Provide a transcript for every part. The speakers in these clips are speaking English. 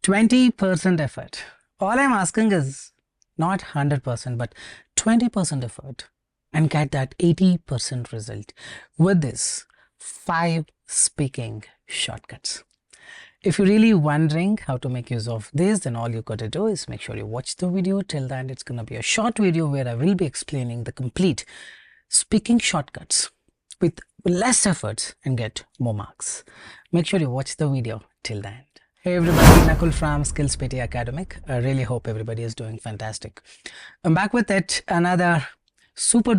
20% effort. All I'm asking is not 100%, but 20% effort and get that 80% result with this 5 speaking shortcuts. If you're really wondering how to make use of this, then all you got to do is make sure you watch the video till the end. It's going to be a short video where I will be explaining the complete speaking shortcuts with less efforts and get more marks. Make sure you watch the video till the end. Hey everybody, Nakul from Skills PTE Academic. I really hope everybody is doing fantastic. I'm back with it, another super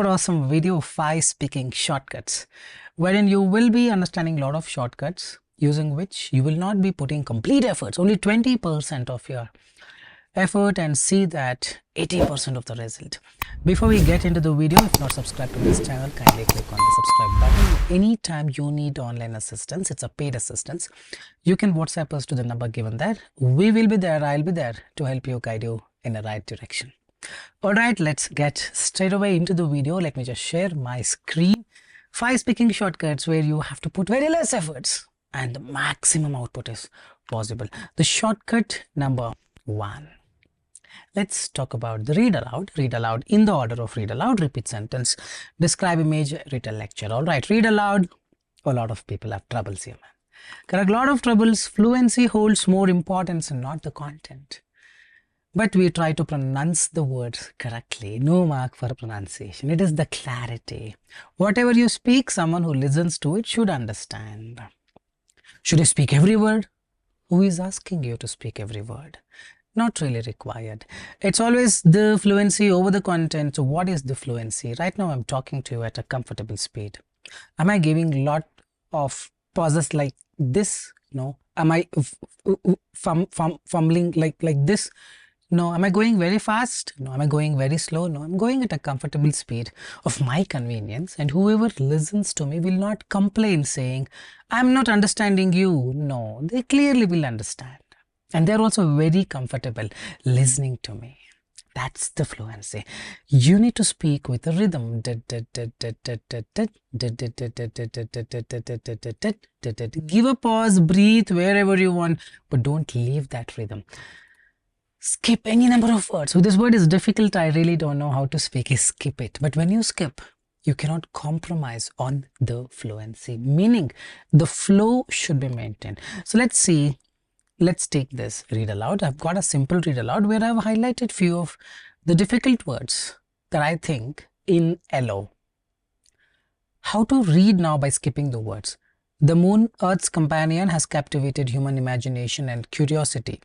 awesome video of 5 speaking shortcuts, wherein you will be understanding a lot of shortcuts using which you will not be putting complete efforts, only 20% of your effort, and see that 80% of the result. Before we get into the video, if not subscribed to this channel, kindly click on the subscribe button. Anytime you need online assistance, it's a paid assistance, you can WhatsApp us to the number given there. We will be there, I'll be there to help you, guide you in the right direction. Alright, let's get straight away into the video. Let me just share my screen. 5 speaking shortcuts where you have to put very less efforts and the maximum output is possible. The shortcut number 1. Let's talk about the read aloud. Read aloud in the order of read aloud, repeat sentence, describe image, retell lecture. Alright, read aloud. A lot of people have troubles here, man. Correct, a lot of troubles. Fluency holds more importance and not the content. But we try to pronounce the words correctly. No mark for pronunciation. It is the clarity. Whatever you speak, someone who listens to it should understand. Should you speak every word? Who is asking you to speak every word? Not really required. It's always the fluency over the content. So what is the fluency? Right now I'm talking to you at a comfortable speed. Am I giving a lot of pauses like this? No. Am I fumbling like this? No. Am I going very fast? No. Am I going very slow? No. I'm going at a comfortable speed of my convenience, and whoever listens to me will not complain saying, I'm not understanding you. No, they clearly will understand. And they're also very comfortable listening to me. That's the fluency. You need to speak with a rhythm. Give a pause, breathe wherever you want, but don't leave that rhythm. Skip any number of words. So this word is difficult. I really don't know how to speak. Skip it. But when you skip, you cannot compromise on the fluency, meaning the flow should be maintained. So let's see. Let's take this read aloud. I've got a simple read aloud where I've highlighted few of the difficult words that I think in LO. How to read now by skipping the words. The moon, Earth's companion, has captivated human imagination and curiosity.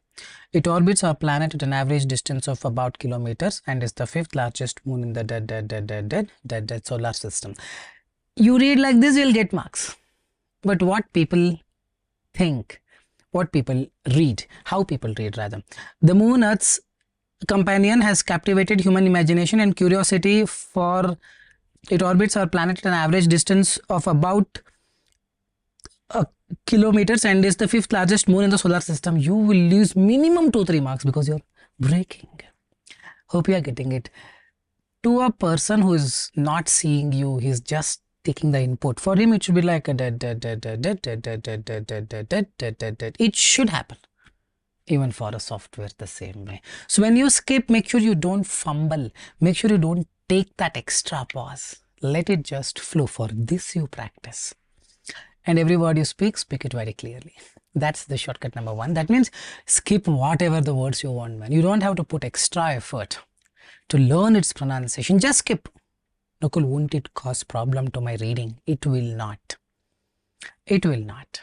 It orbits our planet at an average distance of about kilometers and is the 5th largest moon in the dead solar system. You read like this, you'll get marks. But what people think, what people read, how people read rather. The moon, Earth's companion, has captivated human imagination and curiosity for it orbits our planet at an average distance of about kilometers and is the 5th largest moon in the solar system. You will lose minimum 2-3 marks because you're breaking. Hope you are getting it. To a person who is not seeing you, he's just taking the input. For him, it should be like a It should happen. Even for a software, the same way. So when you skip, make sure you don't fumble. Make sure you don't take that extra pause. Let it just flow. For this, you practice. And every word you speak it very clearly. That's the shortcut number 1. That means skip whatever the words you want, man. You don't have to put extra effort to learn its pronunciation. Just skip. Nakul, won't it cause problem to my reading? It will not. It will not.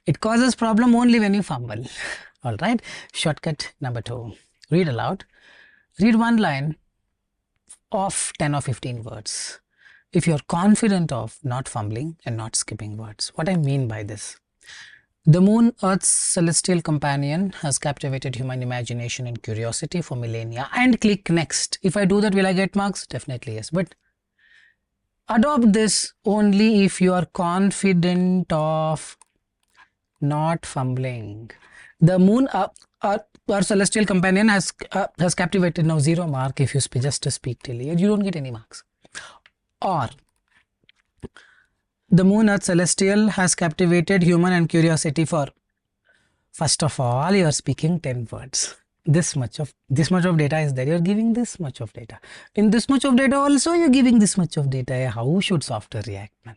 It causes problem only when you fumble. Alright. Shortcut number 2. Read aloud. Read one line of 10 or 15 words. If you're confident of not fumbling and not skipping words. What I mean by this. The moon, Earth's celestial companion, has captivated human imagination and curiosity for millennia. And click next. If I do that, will I get marks? Definitely yes. But adopt this only if you are confident of not fumbling. The moon, our celestial companion, has captivated. Now 0 mark if you just speak till here. You don't get any marks. Or the moon, Earth celestial, has captivated human and curiosity for First of all, you are speaking 10 words. This much of data is there. You're giving this much of data. In this much of data also, you're giving this much of data. How should software react, man?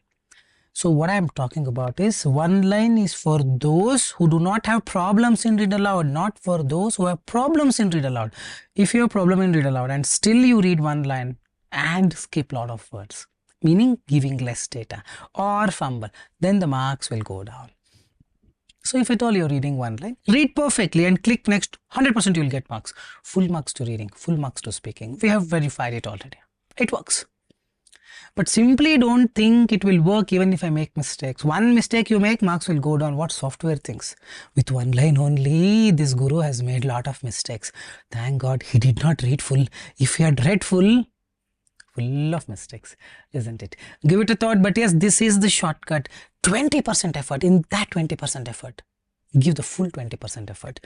So what I'm talking about is one line is for those who do not have problems in read aloud, not for those who have problems in read aloud. If you have problem in read aloud and still you read one line and skip a lot of words, meaning giving less data or fumble, then the marks will go down. So if at all you're reading one line, read perfectly and click next, 100% you'll get marks. Full marks to reading, full marks to speaking. We have verified it already. It works. But simply don't think it will work even if I make mistakes. One mistake you make, marks will go down. What software thinks? With one line only, this guru has made a lot of mistakes. Thank God he did not read full. If he had read full of mistakes, isn't it? Give it a thought. But yes, this is the shortcut. 20% effort. In that 20% effort, give the full 20% effort.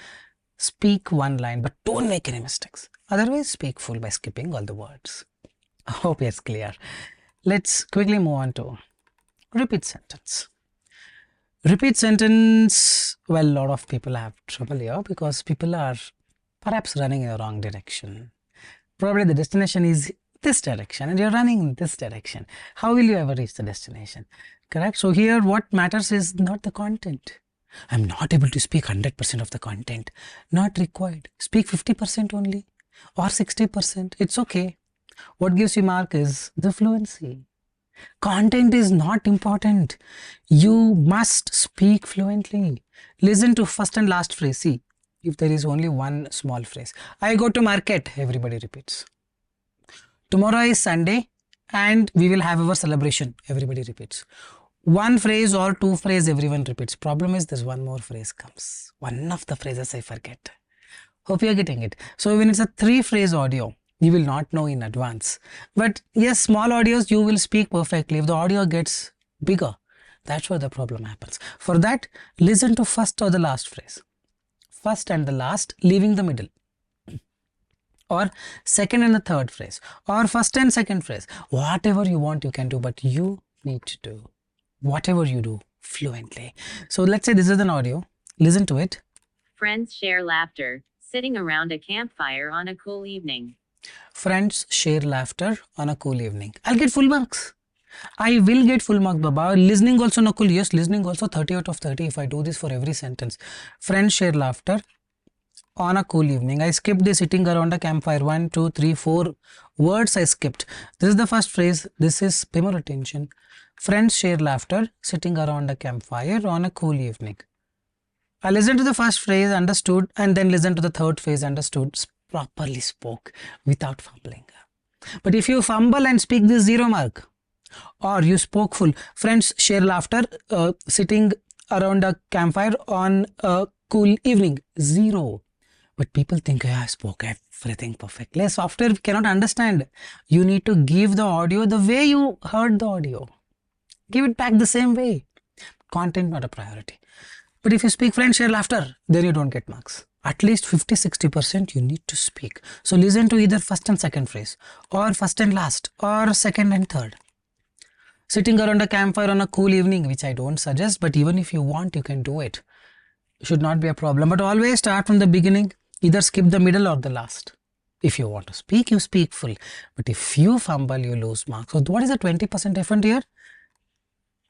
Speak one line, but don't make any mistakes. Otherwise, speak full by skipping all the words. I hope it's clear. Let's quickly move on to repeat sentence. Repeat sentence, well, a lot of people have trouble here because people are perhaps running in the wrong direction. Probably the destination is this direction and you're running in this direction. How will you ever reach the destination? Correct? So here what matters is not the content. I'm not able to speak 100% of the content. Not required. Speak 50% only or 60%. It's okay. What gives you mark is the fluency. Content is not important. You must speak fluently. Listen to first and last phrase. See, if there is only one small phrase. I go to market, everybody repeats. Tomorrow is Sunday and we will have our celebration. Everybody repeats. One phrase or two phrases, everyone repeats. Problem is there's one more phrase comes. One of the phrases I forget. Hope you are getting it. So when it's a 3-phrase audio, you will not know in advance. But yes, small audios, you will speak perfectly. If the audio gets bigger, that's where the problem happens. For that, listen to first or the last phrase. First and the last, leaving the middle. Or second and the third phrase. Or first and second phrase. Whatever you want, you can do, but you need to do whatever you do fluently. So let's say this is an audio. Listen to it. Friends share laughter, sitting around a campfire on a cool evening. Friends share laughter on a cool evening. I'll get full marks. I will get full marks, Baba. Listening also no cool. Yes, listening also 30 out of 30 if I do this for every sentence. Friends share laughter on a cool evening. I skipped the sitting around a campfire. 1, 2, 3, 4 words I skipped. This is the first phrase. This is, pay more attention. Friends share laughter sitting around a campfire on a cool evening. I listened to the first phrase, understood, and then listened to the third phrase, understood, properly spoke without fumbling. But if you fumble and speak this 0 mark, or you spoke full, friends share laughter sitting around a campfire on a cool evening, 0. But people think, I spoke everything perfectly. Software cannot understand. You need to give the audio the way you heard the audio. Give it back the same way. Content not a priority. But if you speak friends share laughter, then you don't get marks. At least 50-60% you need to speak. So listen to either first and second phrase, or first and last, or second and third. Sitting around a campfire on a cool evening, which I don't suggest, but even if you want, you can do it. Should not be a problem. But always start from the beginning. Either skip the middle or the last. If you want to speak, you speak full. But if you fumble, you lose marks. So what is the 20% effort here?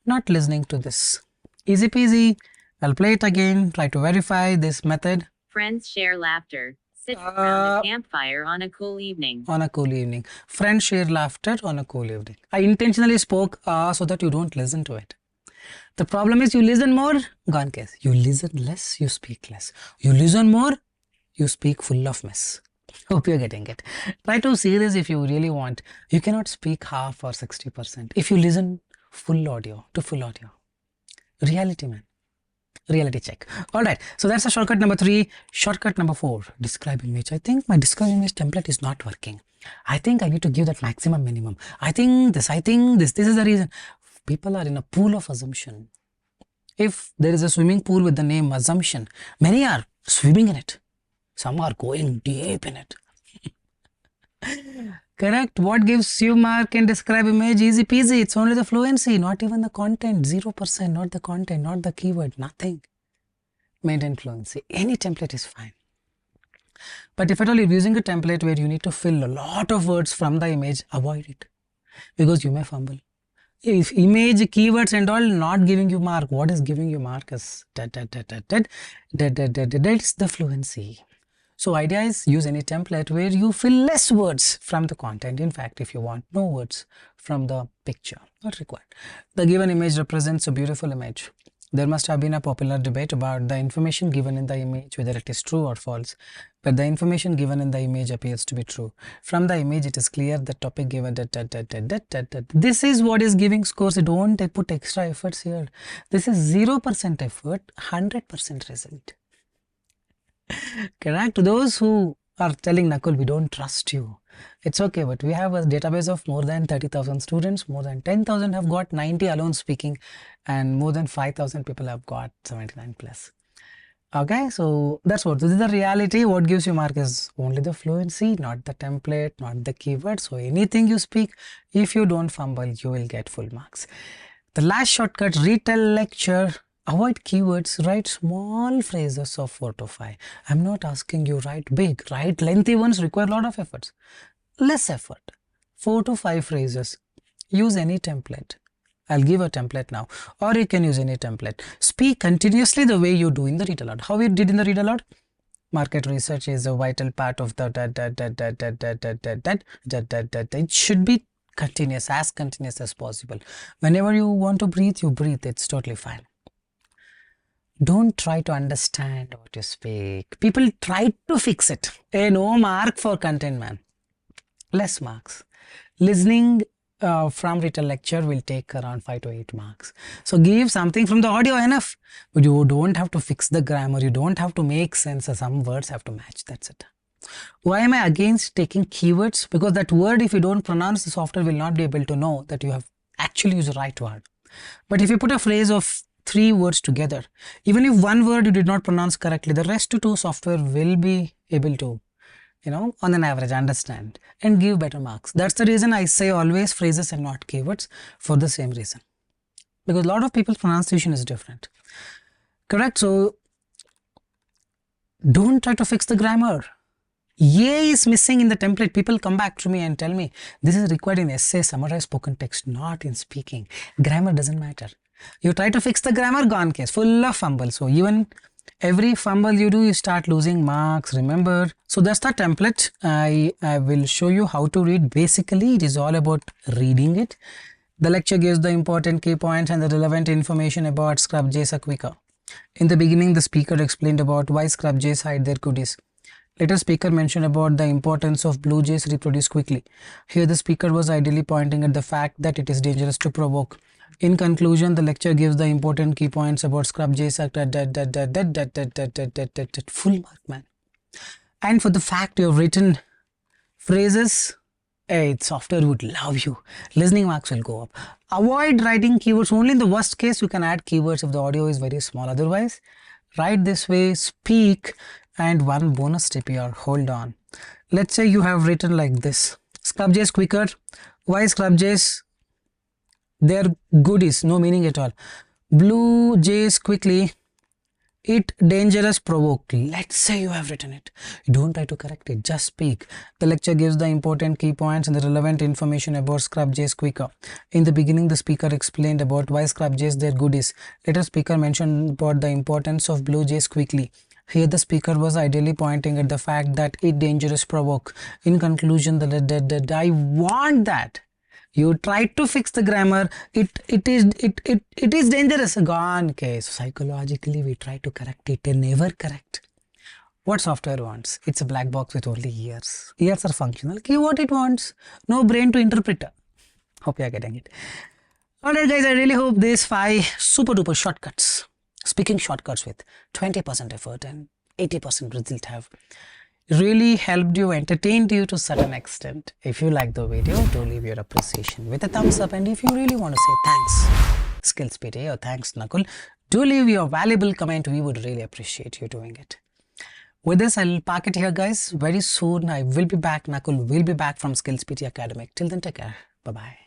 Not listening to this. Easy peasy. I'll play it again. Try to verify this method. Friends share laughter, sit around a campfire on a cool evening. On a cool evening. Friends share laughter on a cool evening. I intentionally spoke so that you don't listen to it. The problem is you listen more, gone case. You listen less, you speak less. You listen more, you speak full of mess. Hope you're getting it. Try to see this if you really want. You cannot speak half or 60%. If you listen full audio to full audio. Reality, man. Reality check. Alright, so that's a shortcut number 3. Shortcut number 4, describe image. I think my describe image template is not working. I think I need to give that maximum minimum. I think this is the reason. People are in a pool of assumption. If there is a swimming pool with the name assumption, many are swimming in it. Some are going deep in it. Correct. What gives you mark and describe image? Easy peasy. It's only the fluency, not even the content. 0%, not the content, not the keyword, nothing. maintain fluency. Any template is fine. But if at all you're using a template where you need to fill a lot of words from the image, avoid it, because you may fumble. If image, keywords and all not giving you mark, what is giving you mark is that's the fluency. So idea is use any template where you fill less words from the content. In fact, if you want no words from the picture, not required. The given image represents a beautiful image. There must have been a popular debate about the information given in the image, whether it is true or false. But the information given in the image appears to be true. From the image, it is clear the topic given This is what is giving scores. Don't put extra efforts here. This is 0% effort, 100% result. Correct? Those who are telling Nakul, we don't trust you. It's okay, but we have a database of more than 30,000 students, more than 10,000 have got 90 alone speaking, and more than 5,000 people have got 79 plus. Okay, so that's what. This is the reality. What gives you mark is only the fluency, not the template, not the keyword. So anything you speak, if you don't fumble, you will get full marks. The last shortcut, Retell Lecture. Avoid keywords, write small phrases of 4 to 5. I'm not asking you write big, write lengthy ones require a lot of efforts. Less effort, 4 to 5 phrases. Use any template. I'll give a template now, or you can use any template. Speak continuously the way you do in the read aloud. How we did in the read aloud? Market research is a vital part of the It should be continuous, as continuous as possible. Whenever you want to breathe, you breathe. It's totally fine. Don't try to understand what you speak. People try to fix it. No mark for content, man. Less marks. Listening from Retell Lecture will take around 5 to 8 marks. So give something from the audio enough. But you don't have to fix the grammar. You don't have to make sense. Some words have to match. That's it. Why am I against taking keywords? Because that word, if you don't pronounce, the software will not be able to know that you have actually used the right word. But if you put a phrase of 3 words together, even if one word you did not pronounce correctly, the rest two software will be able to, on an average understand and give better marks. That's the reason I say always phrases and not keywords, for the same reason, because a lot of people's pronunciation is different. Correct? So don't try to fix the grammar. A is missing in the template. People come back to me and tell me this is required in essay, summarized spoken text, not in speaking. Grammar doesn't matter. You try to fix the grammar, gone case, full of fumble. So even every fumble you do, you start losing marks, remember. So that's the template. I will show you how to read. Basically, it is all about reading it. The lecture gives the important key points and the relevant information about scrub jays are quicker. In the beginning, the speaker explained about why scrub jays hide their goodies. Later, speaker mentioned about the importance of blue jays reproduce quickly. Here, the speaker was ideally pointing at the fact that it is dangerous to provoke. In conclusion, the lecture gives the important key points about scrub jays. Full mark, man. And for the fact you have written phrases, software would love you. Listening marks will go up. Avoid writing keywords. Only in the worst case you can add keywords if the audio is very small. Otherwise, write this way, speak, and one bonus tip here. Hold on. Let's say you have written like this. Scrub jays quicker. Why scrub jays? Their goodies, no meaning at all. Blue jays quickly, it dangerous provoke. Let's say you have written it. You don't try to correct it, just speak. The lecture gives the important key points and the relevant information about scrub jays quicker. In the beginning, the speaker explained about why scrub jays their goodies. Later, speaker mentioned about the importance of blue jays quickly. Here, the speaker was ideally pointing at the fact that it dangerous provoke. In conclusion, I want that. You try to fix the grammar, it is dangerous. Gone case. Psychologically, we try to correct it and never correct. What software wants? It's a black box with only ears. Ears are functional. Give what it wants. No brain to interpret. Hope you are getting it. Alright guys, I really hope these 5 super duper shortcuts, speaking shortcuts with 20% effort and 80% result have really helped you, entertained you to a certain extent. If you like the video, do leave your appreciation with a thumbs up, and if you really want to say thanks Skills PTE or thanks Nakul, do leave your valuable comment. We would really appreciate you doing it. With this, I'll park it here guys. Very soon I will be back. Nakul will be back from Skills PTE Academic. Till then, take care. Bye bye.